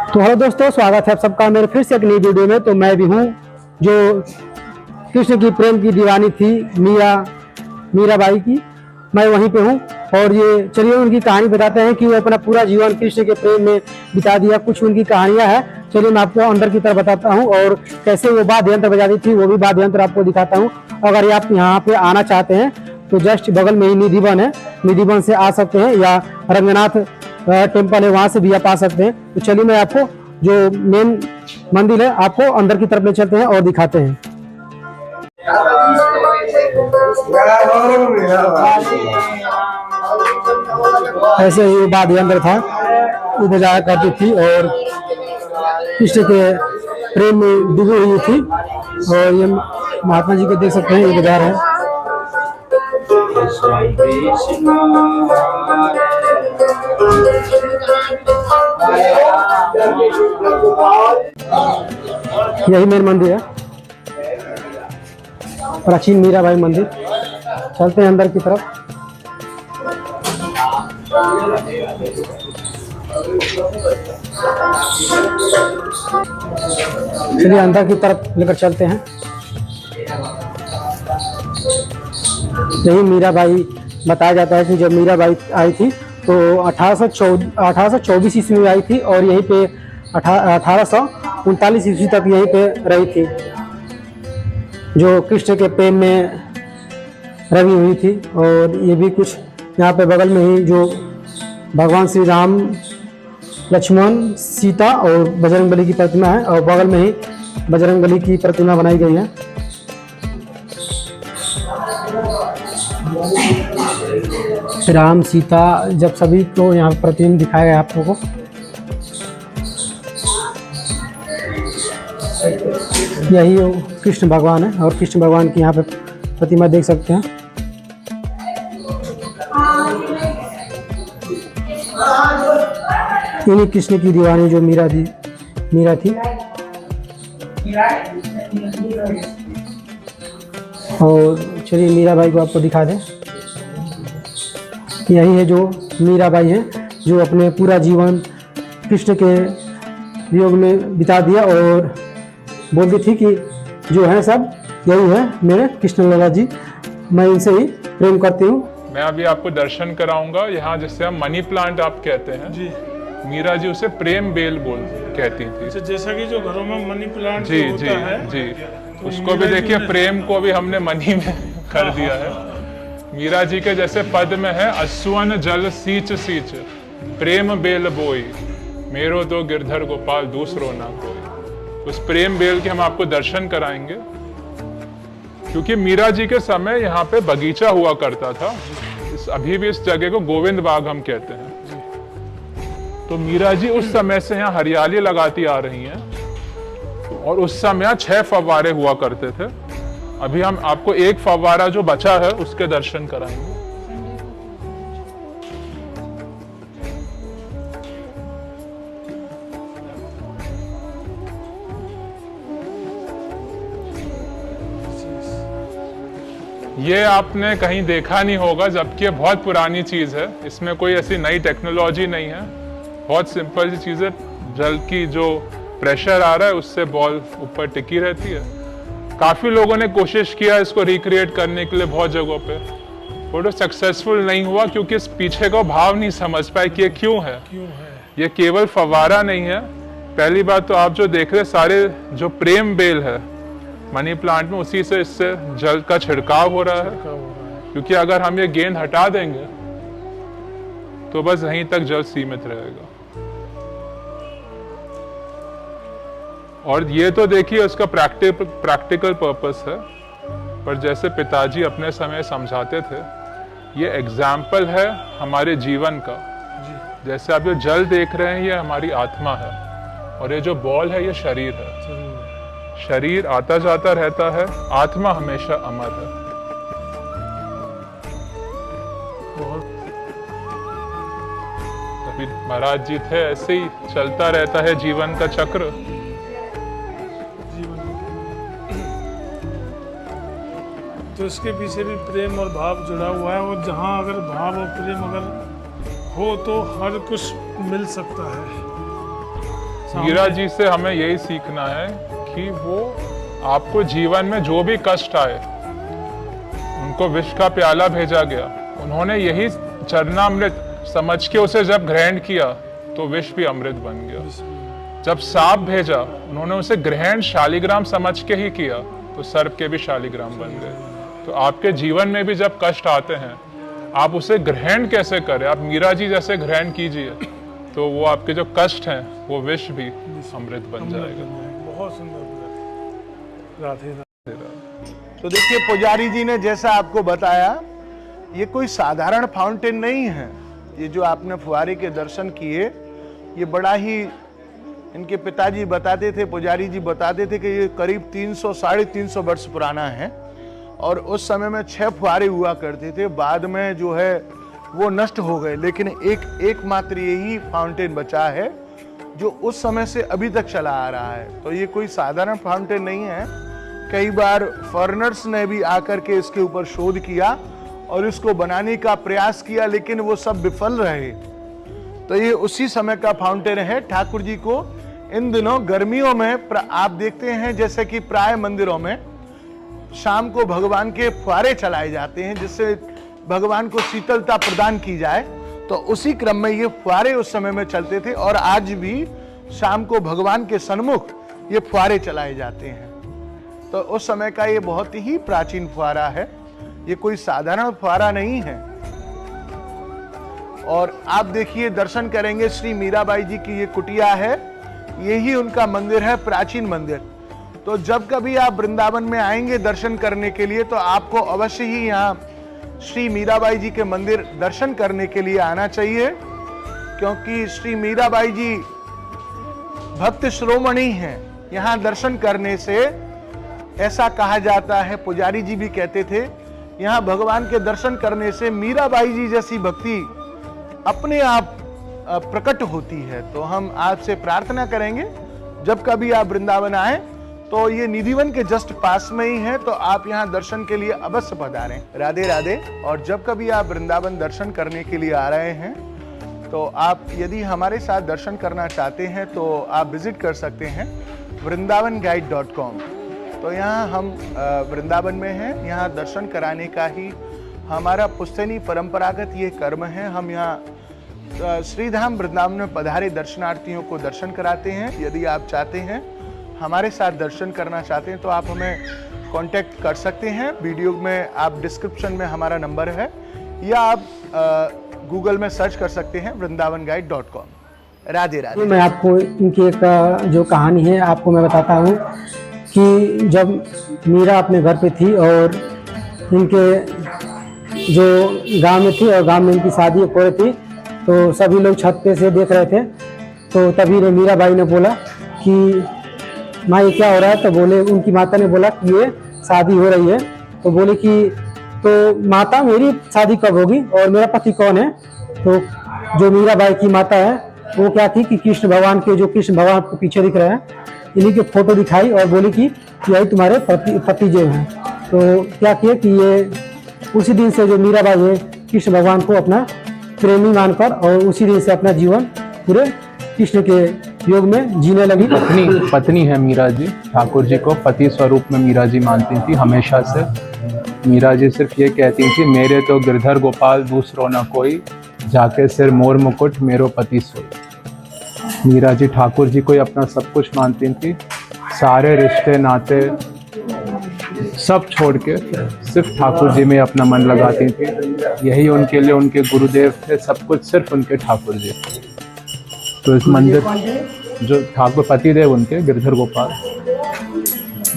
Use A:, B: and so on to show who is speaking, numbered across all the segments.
A: तो हेलो दोस्तों, स्वागत है आप सबका मेरे फिर से एक नई वीडियो में। तो मैं भी हूँ जो कृष्ण की प्रेम की दीवानी थी मीराबाई की, मैं वहीं पे हूँ। और ये चलिए उनकी कहानी बताते हैं कि वो अपना पूरा जीवन कृष्ण के प्रेम में बिता दिया। कुछ उनकी कहानियाँ हैं, चलिए मैं आपको अंदर की तरफ बताता हूँ और कैसे वो वाद्य यंत्र बजाती थी वो भी वाद्य यंत्र आपको दिखाता हूँ। अगर आप यहाँ पे आना चाहते हैं तो जस्ट बगल में ही निधिवन है, निधिवन से आ सकते हैं, या रंगनाथ टेम्पल है वहां से भी आप आ सकते हैं। तो चलिए मैं आपको जो मेन मंदिर है आपको अंदर की तरफ ले चलते हैं और दिखाते हैं। ऐसे ही वाद्य यंत्र था, वो बजाया करती थी और कृष्ण के प्रेम में डूबी हुई थी। और ये महात्मा जी को देख सकते हैं, ये बजा रहे हैं। यही मेन मंदिर है, प्राचीन मीराबाई मंदिर। चलते हैं अंदर की तरफ। चलिए अंदर की तरफ लेकर चलते हैं। यही मीराबाई बताया जाता है कि जब मीराबाई आई थी तो 1824 ईस्वी में आई थी और यहीं पे 1839 ईस्वी तक यहीं पे रही थी, जो कृष्ण के प्रेम में रवि हुई थी। और ये भी कुछ यहाँ पे बगल में ही जो भगवान श्री राम, लक्ष्मण, सीता और बजरंगबली की प्रतिमा है, और बगल में ही बजरंगबली की प्रतिमा बनाई गई है। राम, सीता, जब सभी को यहाँ प्रतिबिंब दिखाया गया आप लोगों को। यही कृष्ण भगवान है और कृष्ण भगवान की यहाँ पे प्रतिमा देख सकते हैं। इन्हीं कृष्ण की दीवानी जो मीरा थी। और चलिए मीराबाई को आपको दिखा दें। यही है जो मीराबाई है, जो अपने पूरा जीवन कृष्ण के वियोग में बिता दिया और बोलती थी कि जो है सब यही है मेरे कृष्ण लला जी, मैं इनसे ही प्रेम करती हूँ।
B: मैं अभी आपको दर्शन कराऊंगा। यहाँ जिससे हम मनी प्लांट आप कहते हैं जी, मीरा जी उसे प्रेम बेल कहती थी।
C: जैसा कि जो घरों में मनी प्लांट
B: जी
C: होता
B: जी
C: है,
B: जी,
C: तो
B: उसको भी देखिए प्रेम को भी हमने मनी में कर दिया है। मीरा जी के जैसे पद में है, असुवन जल सींच सींच प्रेम बेल बोई, मेरो दो गिरधर गोपाल दूसरो ना कोई। उस प्रेम बेल के हम आपको दर्शन कराएंगे, क्योंकि मीरा जी के समय यहाँ पे बगीचा हुआ करता था। अभी भी इस जगह को गोविंद बाग हम कहते हैं। तो मीरा जी उस समय से यहाँ हरियाली लगाती आ रही हैं और उस समय 6 फव्वारे हुआ करते थे। अभी हम आपको एक फव्वारा जो बचा है उसके दर्शन कराएंगे। ये आपने कहीं देखा नहीं होगा, जबकि ये बहुत पुरानी चीज है। इसमें कोई ऐसी नई टेक्नोलॉजी नहीं है, बहुत सिंपल सी चीज है। जल की जो प्रेशर आ रहा है उससे बॉल ऊपर टिकी रहती है। काफी लोगों ने कोशिश किया इसको रिक्रिएट करने के लिए बहुत जगहों पे, वो सक्सेसफुल नहीं हुआ, क्योंकि इस पीछे का भाव नहीं समझ पाए कि ये क्यों है। ये केवल फव्वारा नहीं है। पहली बात तो आप जो देख रहे सारे जो प्रेम बेल है मनी प्लांट में, उसी से इससे जल का छिड़काव हो रहा है। क्योंकि अगर हम ये गेंद हटा देंगे तो बस यहीं तक जल सीमित रहेगा। और ये तो देखिए उसका प्रैक्टिकल पर्पस है, पर जैसे पिताजी अपने समय समझाते थे, ये एग्जाम्पल है हमारे जीवन का। जैसे आप जो जल देख रहे हैं ये हमारी आत्मा है, और ये जो बॉल है ये शरीर है। शरीर आता जाता रहता है, आत्मा हमेशा अमर है। तभी महाराज जी थे, ऐसे ही चलता रहता है जीवन का चक्र।
C: तो इसके पीछे भी प्रेम और भाव जुड़ा हुआ है, और जहाँ अगर भाव और प्रेम अगर हो तो हर कुछ मिल सकता है।
B: मीरा जी से हमें यही सीखना है कि वो आपको जीवन में जो भी कष्ट आए, उनको विष का प्याला भेजा गया, उन्होंने यही चरणामृत समझ के उसे जब ग्रहण किया तो विष भी अमृत बन गया। जब सांप भेजा, उन्होंने उसे ग्रहण शालिग्राम समझ के ही किया तो सर्प के भी शालिग्राम बन गए। तो आपके जीवन में भी जब कष्ट आते हैं, आप उसे ग्रहण कैसे करें? आप मीरा जी जैसे ग्रहण कीजिए तो वो आपके जो कष्ट हैं वो विष भी अमृत बन जाएगा।
C: बहुत सुंदर। राधे राधे।
D: तो देखिए, पुजारी जी ने जैसा आपको बताया, ये कोई साधारण फाउंटेन नहीं है। ये जो आपने फुहारे के दर्शन किए, ये बड़ा ही, इनके पिताजी बताते थे, पुजारी जी बताते थे कि ये करीब 300 साढ़े 300 वर्ष पुराना है और उस समय में 6 फुहारे हुआ करते थे। बाद में जो है वो नष्ट हो गए, लेकिन एकमात्र यही फाउंटेन बचा है जो उस समय से अभी तक चला आ रहा है। तो ये कोई साधारण फाउंटेन नहीं है। कई बार फॉरेनर्स ने भी आकर के इसके ऊपर शोध किया और इसको बनाने का प्रयास किया, लेकिन वो सब विफल रहे। तो ये उसी समय का फाउंटेन है। ठाकुर जी को इन दिनों गर्मियों में आप देखते हैं जैसे कि प्राय मंदिरों में शाम को भगवान के फुहारे चलाए जाते हैं जिससे भगवान को शीतलता प्रदान की जाए। तो उसी क्रम में ये फुहारे उस समय में चलते थे और आज भी शाम को भगवान के सन्मुख ये फुहारे चलाए जाते हैं। तो उस समय का ये बहुत ही प्राचीन फुहारा है, ये कोई साधारण फुहारा नहीं है। और आप देखिए, दर्शन करेंगे श्री मीराबाई जी की ये कुटिया है, यही उनका मंदिर है, प्राचीन मंदिर। तो जब कभी आप वृंदावन में आएंगे दर्शन करने के लिए तो आपको अवश्य ही यहाँ श्री मीराबाई जी के मंदिर दर्शन करने के लिए आना चाहिए, क्योंकि श्री मीराबाई जी भक्त शिरोमणि हैं। यहाँ दर्शन करने से ऐसा कहा जाता है, पुजारी जी भी कहते थे, यहाँ भगवान के दर्शन करने से मीराबाई जी जैसी भक्ति अपने आप प्रकट होती है। तो हम आपसे प्रार्थना करेंगे जब कभी आप वृंदावन आए तो ये निधिवन के जस्ट पास में ही है, तो आप यहाँ दर्शन के लिए अवश्य पधारें। राधे राधे। और जब कभी आप वृंदावन दर्शन करने के लिए आ रहे हैं तो आप यदि हमारे साथ दर्शन करना चाहते हैं तो आप विजिट कर सकते हैं vrindavanguide.com। तो यहाँ हम वृंदावन में हैं, यहाँ दर्शन कराने का ही हमारा पुश्तैनी परंपरागत ये कर्म है। हम यहाँ श्रीधाम वृंदावन में पधारे दर्शनार्थियों को दर्शन कराते हैं। यदि आप चाहते हैं हमारे साथ दर्शन करना चाहते हैं तो आप हमें कांटेक्ट कर सकते हैं। वीडियो में आप डिस्क्रिप्शन में हमारा नंबर है, या आप गूगल में सर्च कर सकते हैं vrindavanguide.com। राधे राधे।
A: मैं आपको इनकी एक जो कहानी है आपको मैं बताता हूँ कि जब मीरा अपने घर पे थी और इनके जो गांव में थी और गांव में इनकी शादी हो रही थी, तो सभी लोग छत पे से देख रहे थे। तो तभी मीराबाई ने बोला कि माँ ये क्या हो रहा है? तो बोले, उनकी माता ने बोला कि ये शादी हो रही है। तो बोले कि तो माता मेरी शादी कब होगी और मेरा पति कौन है? तो जो मीराबाई की माता है वो क्या थी कि कृष्ण भगवान के, जो कृष्ण भगवान आपको पीछे दिख रहे हैं, इन्हीं की फोटो दिखाई और बोली कि यही तुम्हारे पति जो हैं। तो क्या किए कि ये उसी दिन से जो मीराबाई है कृष्ण भगवान को अपना प्रेमी मानकर और उसी दिन से अपना जीवन पूरे कृष्ण के योग में जीने लगी।
E: पत्नी है मीरा जी, ठाकुर जी को पति स्वरूप में मीरा जी मानती थी हमेशा से। मीरा जी सिर्फ ये कहती थी, मेरे तो गिरधर गोपाल दूसरो न कोई, जाके सिर मोर मुकुट मेरो पति सोई। मीरा जी ठाकुर जी को ही अपना सब कुछ मानती थी। सारे रिश्ते नाते सब छोड़ के सिर्फ ठाकुर जी में अपना मन लगाती थी। यही उनके लिए उनके गुरुदेव थे, सब कुछ सिर्फ उनके ठाकुर जी। तो इस मंदिर जो ठाकुर पति देव उनके गिरधर गोपाल,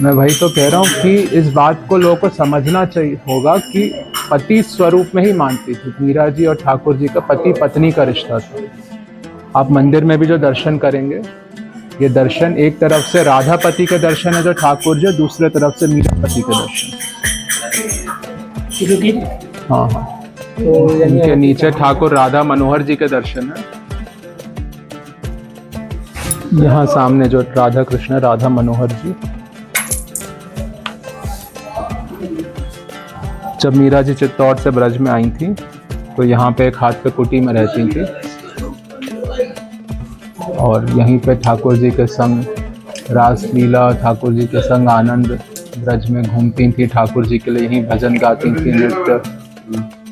E: मैं वही तो कह रहा हूँ कि इस बात को लोगों को समझना चाहिए होगा कि पति स्वरूप में ही मानती थी। मीरा जी और ठाकुर जी का पति पत्नी का रिश्ता था। आप मंदिर में भी जो दर्शन करेंगे, ये दर्शन एक तरफ से राधा पति के दर्शन है जो ठाकुर जी, दूसरे तरफ से मीरा पति के दर्शन। हाँ हाँ, तो इनके नीचे ठाकुर राधा मनोहर जी के दर्शन है। यहाँ सामने जो राधा कृष्ण राधा मनोहर जी। जब मीरा जी चित्तौड़ से ब्रज में आई थी तो यहाँ पे एक हाथ पे कुटी में रहती थी और यहीं पे ठाकुर जी के संग रासलीला, ठाकुर जी के संग आनंद ब्रज में घूमती थी, ठाकुर जी के लिए यहीं भजन गाती थी, नृत्य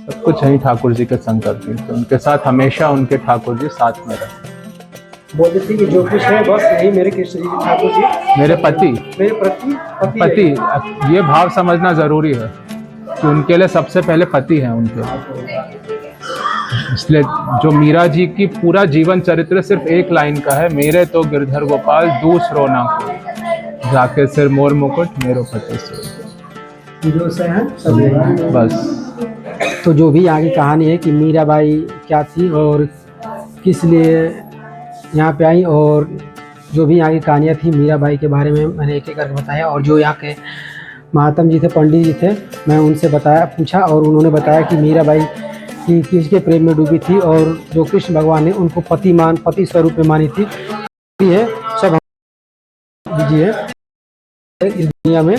E: सब कुछ यहीं ठाकुर जी के संग करती थी। उनके साथ हमेशा उनके ठाकुर जी साथ में रहे।
A: बोलते थे कि जो कुछ है बस यही मेरे कृष्ण जी ठाकुर जी
E: मेरे पति
A: पति
E: ये भाव समझना जरूरी है कि उनके लिए सबसे पहले पति हैं उनके। इसलिए जो मीरा जी की पूरा जीवन चरित्र सिर्फ एक लाइन का है, मेरे तो गिरधर गोपाल दूसरो ना कोई, जाके सिर मोर मुकुट मेरो पति से,
A: जो से हैं सब यही।
E: बस।
A: तो जो भी आगे कहानी है कि मीराबाई क्या थी और किस लिए यहाँ पे आई, और जो भी यहाँ की कहानियाँ थी मीराबाई के बारे में मैंने एक एक करके बताया। और जो यहाँ के महात्म जी थे, पंडित जी थे, मैं उनसे पूछा और उन्होंने बताया कि मीराबाई की किसके प्रेम में डूबी थी और जो कृष्ण भगवान ने उनको पति स्वरूप में मानी थी। ये सब दीजिए इस दुनिया में